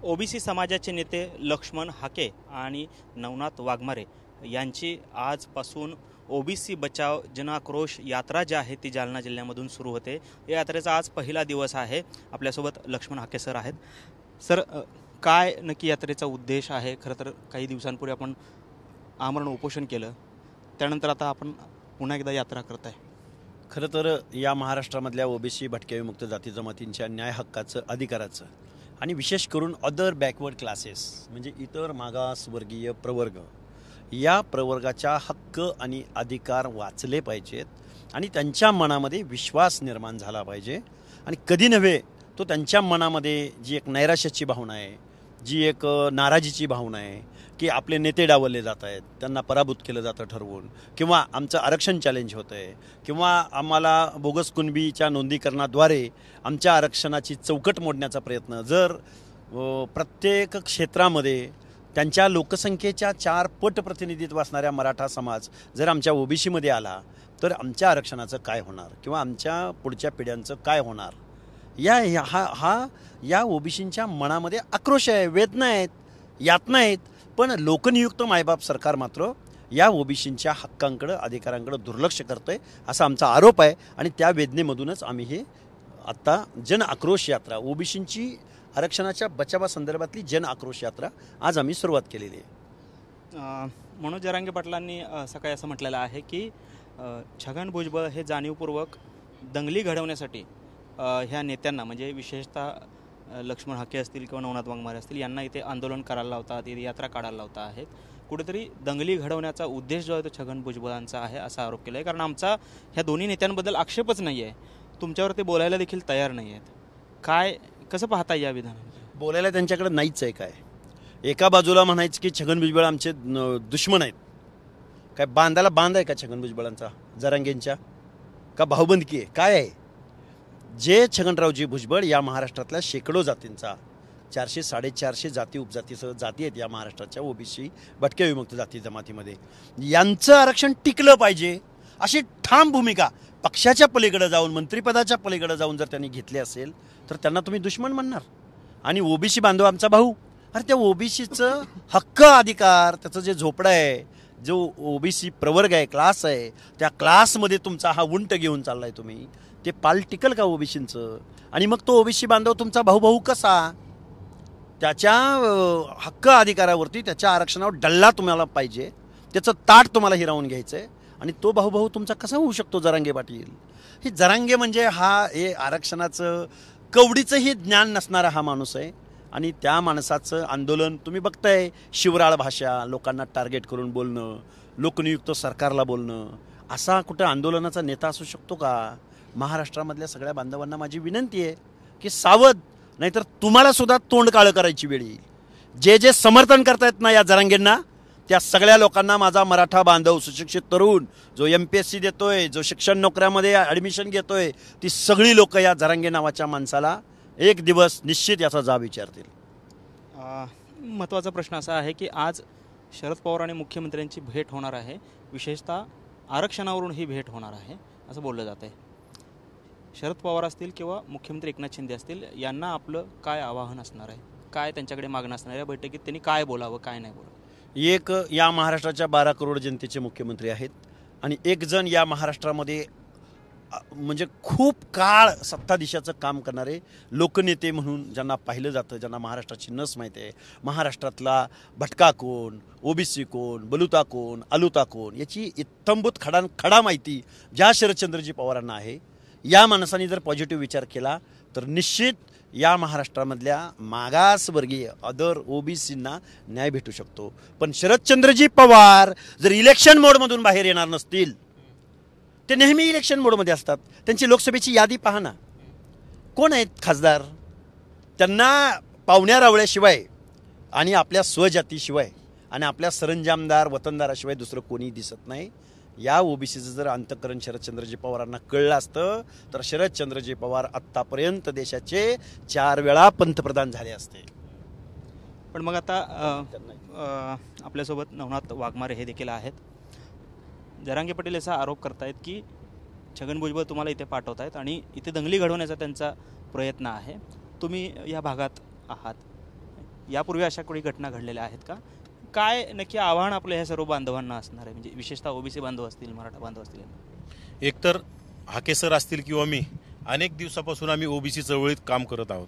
OBC समाजाचे नेते लक्ष्मण हाके आणि नवनाथ वाघमारे यांची आजपासून ओबीसी बचाव जनाक्रोश यात्रा जी आहे ती जालना जिल्ह्यामधून सुरू होते। या यात्रेचा आज पहिला दिवस आहे। आपल्यासोबत लक्ष्मण हाके सर आहेत। सर, काय नक्की यात्रेचा उद्देश आहे? खरं तर काही दिवसांपूर्वी आपण आमरण उपोषण केलं, त्यानंतर आता आपण पुन्हा एकदा यात्रा करत आहे। खरं तर या महाराष्ट्रामधल्या ओबीसी भटक्या विमुक्त जाती जमातींच्या न्याय हक्काचं, अधिकाराचं आणि विशेष करून अदर बॅकवर्ड क्लासेस म्हणजे इतर मागासवर्गीय प्रवर्ग, या प्रवर्गाच्या हक्क आणि अधिकार वाचले पाहिजेत आणि त्यांच्या मनामध्ये विश्वास निर्माण झाला पाहिजे। आणि कधी नव्हे तो त्यांच्या मनामध्ये जी एक नैराश्याची भावना आहे, जी एक नाराजीची भावना आहे की आपले नेते डावलले जात आहेत, त्यांना पराभूत केलं जातं ठरवून, किंवा आमचं आरक्षण चॅलेंज होतं आहे, किंवा आम्हाला बोगस कुणबीच्या नोंदीकरणाद्वारे आमच्या आरक्षणाची चौकट मोडण्याचा प्रयत्न, जर प्रत्येक क्षेत्रामध्ये त्यांच्या लोकसंख्येच्या 4 पट प्रतिनिधित्व असणाऱ्या मराठा समाज जर आमच्या ओबीसीमध्ये आला तर आमच्या आरक्षणाचं काय होणार, किंवा आमच्या पुढच्या पिढ्यांचं काय होणार, या ओबीसींच्या मनामध्ये आक्रोश आहे, वेदना आहेत, यातना आहेत। पण लोकनियुक्त मायबाप सरकार मात्र या ओबीसींच्या हक्कांकडे, अधिकारांकडे दुर्लक्ष करतंय असा आमचा आरोप आहे। आणि त्या वेदनेमधूनच आम्ही हे आत्ता जन आक्रोश यात्रा, ओबीसींची आरक्षणाच्या बचावासंदर्भातली जन आक्रोश यात्रा आज आम्ही सुरुवात केलेली आहे। मनोज जरांगे पाटलांनी सकाळी असं म्हटलेलं आहे की छगन भुजबळ हे जाणीवपूर्वक दंगली घडवण्यासाठी ह्या नेत्यांना, म्हणजे विशेषतः लक्ष्मण हाके असतील किंवा नवनाथ वाघमारे असतील, यांना इथे आंदोलन करायला लावतात, यात्रा काढायला लावता आहेत। कुठेतरी दंगली घडवण्याचा उद्देश जो आहे तो छगन भुजबळांचा आहे असा आरोप केला आहे। कारण आमचा ह्या दोन्ही नेत्यांबद्दल आक्षेपच नाही आहे, तुमच्यावर ते बोलायला देखील तयार नाही आहेत। काय, कसं पाहता या विधानाला? बोलायला त्यांच्याकडे नाहीच आहे काय? एका बाजूला म्हणायचं की छगन भुजबळ आमचे दुश्मन आहेत, काय बांधायला बांध आहे का छगन भुजबळांचा जरांगेंच्या, का भाऊबंदकी आहे, काय आहे? जे छगनरावजी भुजबळ या महाराष्ट्रातल्या शेकडो जातींचा, 400-450 जाती उपजातीसह जाती आहेत या महाराष्ट्राच्या ओबीसी भटक्या विमुक्त जाती जमातीमध्ये, यांचं आरक्षण टिकलं पाहिजे अशी ठाम भूमिका पक्षाच्या पलीकडे जाऊन, मंत्रिपदाच्या पलीकडे जाऊन जर त्यांनी घेतली असेल तर त्यांना तुम्ही दुश्मन म्हणणार। आणि ओबीसी बांधव आमचा भाऊ, अरे त्या ओबीसीचं हक्क, अधिकार, त्याचं जे झोपडं आहे, जो ओबीसी प्रवर्ग आहे, क्लास आहे, त्या क्लासमध्ये तुमचा हा उंट घेऊन चाललाय तुम्ही, ते पाल टिकल का ओबीसींचं? आणि मग तो ओबीसी बांधव तुमचा भाऊ कसा? त्याच्या हक्क अधिकारावरती, त्याच्या आरक्षणावर डल्ला तुम्हाला पाहिजे, त्याचं ताट तुम्हाला हिरावून घ्यायचं आहे, आणि तो भाऊ तुमचा कसा होऊ शकतो? जरांगे पाटील हे जरांगे म्हणजे हे आरक्षणाचं कवडीचंही ज्ञान नसणारा हा माणूस आहे। आणि त्या माणसाचं आंदोलन तुम्ही बघताय, शिवराळ भाषा, लोकांना टार्गेट करून बोलणं, लोकनियुक्त सरकारला बोलणं, असा कुठं आंदोलनाचा नेता असू शकतो का? महाराष्ट्रामधल्या सगळ्या बांधवांना माझी विनंती आहे की सावध, नाहीतर तुम्हाला सुद्धा तोंड काळं करायची वेळ येईल। जे समर्थन करतायत ना या जरांगेंना, त्या सगळ्या लोकांना माझा मराठा बांधव, सुशिक्षित तरुण, जो MPSC देतोय, जो शिक्षण नोकऱ्यामध्ये ॲडमिशन घेतोय, ती सगळी लोक या जरांगे नावाच्या माणसाला एक दिवस निश्चित याचा जाब विचारतील। महत्त्वाचा प्रश्न असा आहे की आज शरद पवार आणि मुख्यमंत्र्यांची भेट होणार आहे, विशेषतः आरक्षणावरून ही भेट होणार आहे असं बोललं जात आहे। शरद पवार असतील किंवा मुख्यमंत्री एकनाथ शिंदे असतील, यांना आपलं काय आवाहन असणार आहे, काय त्यांच्याकडे मागणं असणार आहे? या बैठकीत त्यांनी काय बोलावं, काय नाही बोलावं? एक या महाराष्ट्राच्या 12 करोड जनतेचे मुख्यमंत्री आहेत, आणि एक जण या महाराष्ट्रामध्ये म्हणजे खूप काळ सत्ताधीशाचं काम करणारे लोकनेते म्हणून ज्यांना पाहिलं जातं, ज्यांना महाराष्ट्राची नस माहिती आहे, महाराष्ट्रातला भटका कोण, ओबीसी कोण, बलुता कोण, अलुता कोण, याची इत्थंभूत खडा माहिती ज्या शरदचंद्रजी पवारांना आहे, या माणसाने जर पॉझिटिव्ह विचार केला तर निश्चित या महाराष्ट्रामधल्या मागासवर्गीय अदर ओबीसींना न्याय भेटू शकतो। पण शरदचंद्रजी पवार जर इलेक्शन मोडमधून बाहेर येणार नसतील, ते नेहमी इलेक्शन मोडमध्ये असतात, त्यांची लोकसभेची यादी पहा ना, कोण आहेत खासदार? त्यांना पाहुण्या रावळ्याशिवाय आणि आपल्या स्वजातीशिवाय आणि आपल्या सरंजामदार वतनदाराशिवाय दुसरं कोणी दिसत नाही। या ओबीसीचं जर अंतःकरण शरदचंद्रजी पवारांना कळलं असतं तर शरदचंद्रजी पवार आत्तापर्यंत देशाचे 4 वेळा पंतप्रधान झाले असते। पण मग आता आपल्यासोबत नवनाथ वाघमारे हे देखील आहेत। जरांगे पाटील असा आरोप करतायत की छगन भुजबळ तुम्हाला इथे पाठवतायत आणि इथे दंगली घडवण्याचा त्यांचा प्रयत्न आहे, तुम्ही या भागात आहात, यापूर्वी अशा कोणी घटना घडलेल्या आहेत का? काय नक्की आव्हान आपलं ह्या सर्व बांधवांना असणार आहे, म्हणजे विशेषतः ओबीसी बांधव असतील, मराठा बांधव असतील? एकतर हाके सर असतील किंवा मी अनेक दिवसापासून आम्ही ओबीसी चळवळीत काम करत आहोत.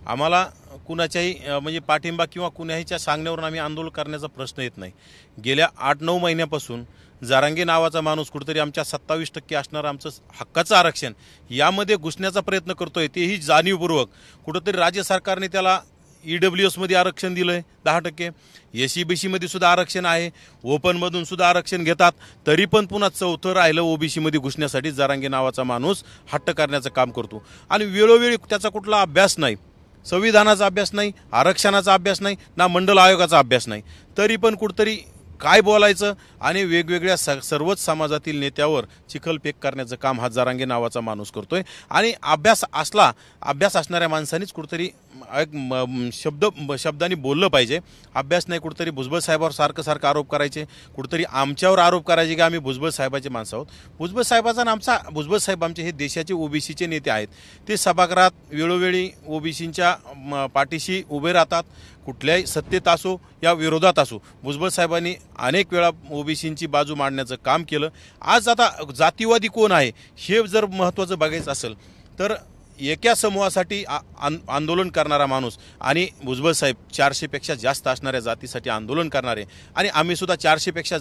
आम्हाला कुणाच्याही म्हणजे पाठिंबा किंवा कुणाहीच्या सांगण्यावरून आम्ही आंदोलन करण्याचा प्रश्न येत नाही. गेल्या 8-9 महिन्यापासून जारांगे नावाचा माणूस कुठेतरी आमच्या 27% असणारं आमचं हक्काचं आरक्षण यामध्ये घुसण्याचा प्रयत्न करतोय, तेही जाणीवपूर्वक. कुठंतरी राज्य सरकारने त्याला EWS मध्ये आरक्षण दिलंय 10%, SEBC मध्ये सुद्धा आरक्षण आहे, ओपनमधून सुद्धा आरक्षण घेतात, तरी पण पुन्हा चौथं राहिलं ओबीसी मध्ये घुसण्यासाठी जारांगे नावाचा माणूस हट्ट करण्याचं काम करतो. आणि वेळोवेळी त्याचा कुठला अभ्यास नाही, संविधानाचा अभ्यास नाही, आरक्षणाचा अभ्यास नाही, ना मंडल आयोगाचा अभ्यास नाही, तरी पण कुठतरी काय बोलायचं आणि वेगवेगळ्या सर्वच समाजातील नेत्यावर चिखलफेक करण्याचं काम हा जारांगे नावाचा माणूस करतोय. आणि अभ्यास असणाऱ्या माणसांनीच कुठतरी एक शब्दांनी बोललं पाहिजे. अभ्यास नाही, कुठतरी भुजबळ साहेबावर सारखं आरोप करायचे, कुठतरी आमच्यावर आरोप करायचे की आम्ही भुजबळ साहेबाचे माणसं आहोत. भुजबळ साहेब आमचे हे देशाचे ओबीसीचे नेते आहेत. ते सभागृहात वेळोवेळी ओबीसींच्या पाठीशी उभे राहतात, कुठल्याही सत्तेत असो या विरोधात असो. भुजबळ साहेबांनी अनेक वेळा ओबीसींची बाजू मांडण्याचं काम केलं. आज आता जातीवादी कोण आहे हे जर महत्त्वाचं बघायचं असेल तर एका समूहासाठी आंदोलन करणारा माणूस आणि भुजबळ साहेब 400पेक्षा जास्त असणाऱ्या जातीसाठी आंदोलन करणारे, आणि आम्ही सुद्धा 400पेक्षा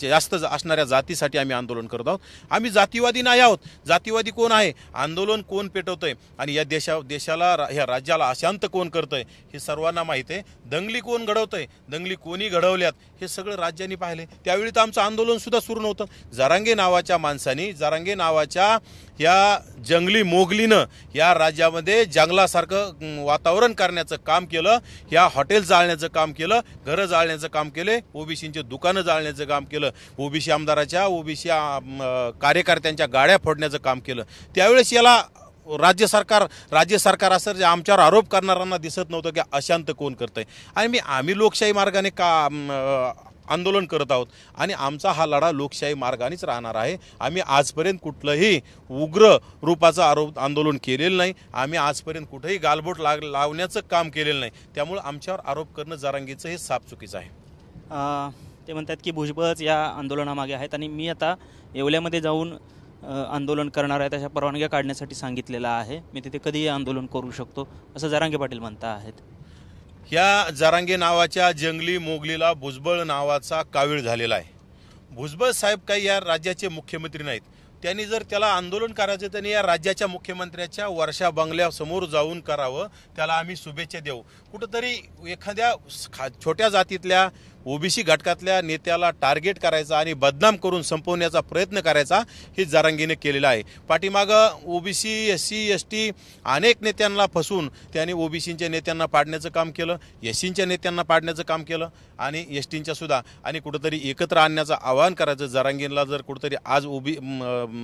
जास्त असणाऱ्या जातीसाठी आम्ही आंदोलन करत आहोत. आम्ही जातीवादी नाही आहोत. जातीवादी कोण आहे, आंदोलन कोण पेटवतंय आणि या देशाला ह्या राज्याला अशांत कोण करतंय हे सर्वांना माहीत आहे. दंगली कोण घडवतंय, दंगली कोणी घडवल्यात हे सगळं राज्यांनी पाहिले. त्यावेळी तर आमचं आंदोलन सुद्धा सुरू नव्हतं. जारांगे नावाच्या माणसानी, जारांगे नावाच्या या जंगली मोगलीनं या राज्यामध्ये जंगलासारखं वातावरण करण्याचं काम केलं. या हॉटेल जाळण्याचं काम केलं, घरं जाळण्याचं काम केलं, ओबीसींचे दुकानं जाळण्याचं काम केलं, ओबीसी आमदाराच्या, ओबीसी कार्यकर्त्यांच्या गाड्या फोडण्याचं काम केलं. त्यावेळेस याला राज्य सरकार असं जे आमच्यावर आरोप करणाऱ्यांना दिसत नव्हतं की अशांत कोण करतंय. आणि आम्ही लोकशाही मार्गाने आंदोलन करत आहोत आणि आमचा हा लढा लोकशाही मार्गानेच राहणार आहे. आम्ही आजपर्यंत कुठलंही उग्र रूपाचं आंदोलन केलेलं नाही. आम्ही आजपर्यंत कुठेही गालबोट लावण्याचं काम केलेलं नाही. त्यामुळे आमच्यावर आरोप करणं जारांगेचं हे साफ चुकीचं आहे. ते म्हणतात की भुजबळच या आंदोलनामागे आहेत आणि मी आता येवल्यामध्ये जाऊन आंदोलन करणार आहे, त्याच्या परवानग्या काढण्यासाठी सांगितलेलं आहे, मी तिथे कधीही आंदोलन करू शकतो असं जरांगे पाटील म्हणता आहेत. ह्या जारांगे नावाच्या जंगली मोगलीला भुजबळ नावाचा कावीळ झालेला आहे. भुजबळ साहेब काही या राज्याचे मुख्यमंत्री नाहीत. त्यांनी जर त्याला आंदोलन करायचं त्यांनी या राज्याच्या मुख्यमंत्र्याच्या वर्षा बंगल्यासमोर जाऊन करावं, त्याला आम्ही शुभेच्छा देऊ. कुठंतरी एखाद्या छोट्या जातीतल्या ओबीसी घटकातल्या नेत्याला टार्गेट करायचा आणि बदनाम करून संपवण्याचा प्रयत्न करायचा हे जारांगेने केलेला आहे. पाठीमागं ओबीसी, SC, ST अनेक नेत्यांना फसवून त्यांनी ओबीसींच्या नेत्यांना पाडण्याचं काम केलं, SCच्या नेत्यांना पाडण्याचं काम केलं आणि STच्या सुद्धा. आणि कुठंतरी एकत्र आणण्याचं आवाहन करायचं जारांगेला. जर कुठंतरी आज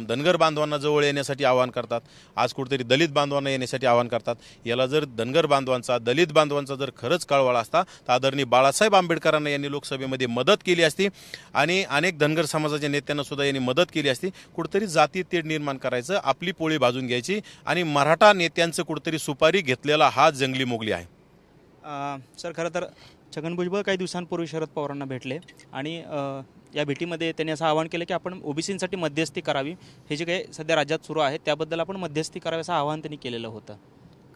धनगर बांधवांना जवळ येण्यासाठी आवाहन करतात, आज कुठंतरी दलित बांधवांना येण्यासाठी आवाहन करतात. याला जर धनगर बांधवांचा, दलित बांधवांचा जर खरंच कळवळा असता तर आदरणीय बाळासाहेब आंबेडकरांना यांनी लोकसभेमध्ये मदत केली असती आणि अनेक धनगर समाजाच्या नेत्यांना सुद्धा यांनी मदत केली असती. कुठेतरी जाती तेढ निर्माण करायचं, आपली पोळी भाजून घ्यायची आणि मराठा नेत्यांचं कुठेतरी सुपारी घेतलेला हा जंगली मोगली आहे. सर, खरं तर छगन भुजबळ काही दिवसांपूर्वी शरद पवारांना भेटले आणि या भेटीमध्ये त्यांनी असं आवाहन केलं की आपण ओबीसींसाठी मध्यस्थी करावी, हे जे काही सध्या राज्यात सुरू आहे त्याबद्दल आपण मध्यस्थी करावी असं आवाहन त्यांनी केलेलं होतं.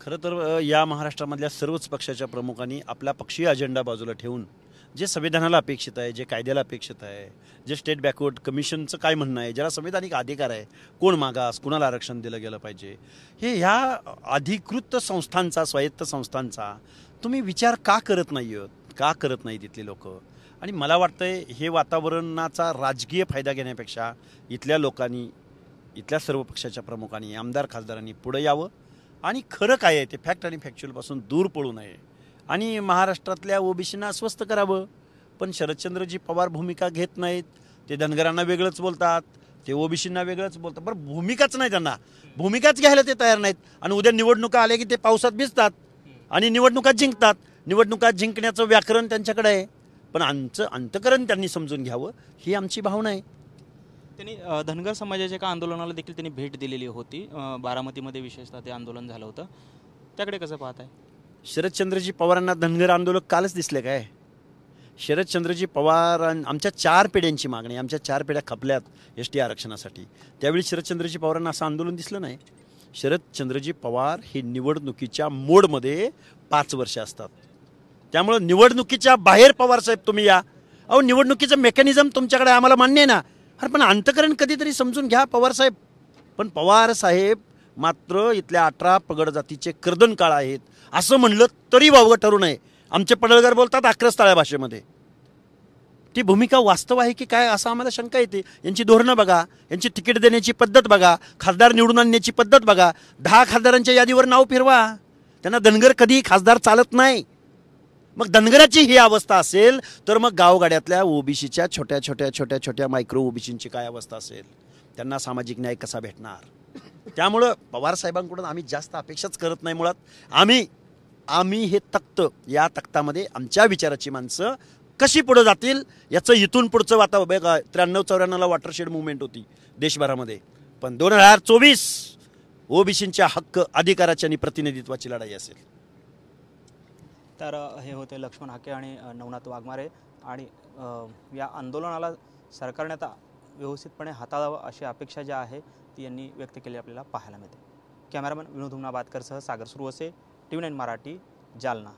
खरं तर या महाराष्ट्रामधल्या सर्वच पक्षाच्या प्रमुखांनी आपला पक्षीय अजेंडा बाजूला ठेवून जे संविधानाला अपेक्षित आहे, जे कायद्याला अपेक्षित आहे, जे स्टेट बॅकवर्ड कमिशनचं काय म्हणणं आहे, ज्याला संविधानिक अधिकार आहे, कोण मागास, कुणाला आरक्षण दिलं गेलं पाहिजे, हे ह्या अधिकृत संस्थांचा, स्वायत्त संस्थांचा तुम्ही विचार का करत नाही आहोत, का करत नाही तिथले लोक. आणि मला वाटतंय हे वातावरणाचा राजकीय फायदा घेण्यापेक्षा इथल्या लोकांनी, इथल्या सर्व पक्षाच्या प्रमुखांनी, आमदार खासदारांनी पुढे यावं आणि खरं काय आहे ते फॅक्ट आणि फॅक्च्युअलपासून दूर पडू नये आणि महाराष्ट्रातल्या ओबीसींना अस्वस्थ करावं. पण शरदचंद्रजी पवार भूमिका घेत नाहीत. ते धनगरांना वेगळंच बोलतात, ते ओबीसींना वेगळंच बोलतात. बरं, भूमिकाच नाही, त्यांना भूमिकाच घ्यायला ते तयार नाहीत. आणि उद्या निवडणुका आल्या की ते पावसात भिजतात आणि निवडणुका जिंकतात. निवडणुका जिंकण्याचं व्याकरण त्यांच्याकडे आहे, पण आमचं अंतकरण त्यांनी समजून घ्यावं ही आमची भावना आहे. त्यांनी धनगर समाजाच्या एका आंदोलनाला देखील त्यांनी भेट दिलेली होती. बारामतीमध्ये विशेषतः ते आंदोलन झालं होतं, त्याकडे कसं पाहत आहे? शरदचंद्रजी पवारांना धनगर आंदोलक कालच दिसले काय? शरदचंद्रजी पवार आमच्या 4 पिढ्यांची मागणी, आमच्या 4 पिढ्या खपल्यात एस टी आरक्षणासाठी. त्यावेळी शरदचंद्रजी पवारांना असं आंदोलन दिसलं नाही. शरदचंद्रजी पवार हे निवडणुकीच्या मोडमध्ये 5 वर्ष असतात. त्यामुळं निवडणुकीच्या बाहेर पवारसाहेब तुम्ही या. अहो, निवडणुकीचं मेकॅनिझम तुमच्याकडे आम्हाला मान्य आहे ना. अरे पण अंतकरण कधीतरी समजून घ्या पवारसाहेब. पण पवारसाहेब मात्र इथल्या 18 पगड जातीचे कर्दनकाळ आहेत असं म्हणलं तरी वावगं ठरू नये. आमचे पडळकर बोलतात आक्रस्ताळ्या भाषेमध्ये. ती भूमिका वास्तव आहे की काय असं आम्हाला शंका येते. यांची धोरणं बघा, यांची तिकीट देण्याची पद्धत बघा, खासदार निवडून आणण्याची पद्धत बघा. 10 खासदारांच्या यादीवर नाव फिरवा. त्यांना धनगर कधीही खासदार चालत नाही. मग धनगराची ही अवस्था असेल तर मग गावगाड्यातल्या ओबीसीच्या छोट्या मायक्रो ओबीसींची काय अवस्था असेल? त्यांना सामाजिक न्याय कसा भेटणार? त्यामुळं पवारसाहेबांकडून आम्ही जास्त अपेक्षाच करत नाही. मुळात आम्ही हे तख्त, या तख्तामध्ये आमच्या विचाराची माणसं कशी पुढे जातील याचं इथून पुढचं वातावरण. 93-94ला वॉटरशेड मुवमेंट होती देशभरामध्ये, पण 2024 ओबीसींच्या हक्क, अधिकाराची आणि प्रतिनिधित्वाची लढाई असेल. तर हे होते लक्ष्मण हाके आणि नवनाथ वाघमारे. आणि या आंदोलनाला सरकारने आता व्यवस्थितपणे हाताळावं अशी अपेक्षा जी आहे ती यांनी व्यक्त केली आपल्याला पाहायला मिळते. कॅमेरामन विनोद हुमनाबादकरसह सागर सुरवसे, TV9 मराठी, जालना.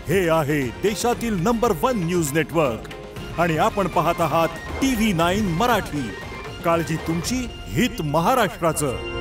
हे आहे देशातील नंबर 1 न्यूज नेटवर्क आणि आपण पाहत आहात TV9 मराठी. काळजी तुमची, हित महाराष्ट्राचं.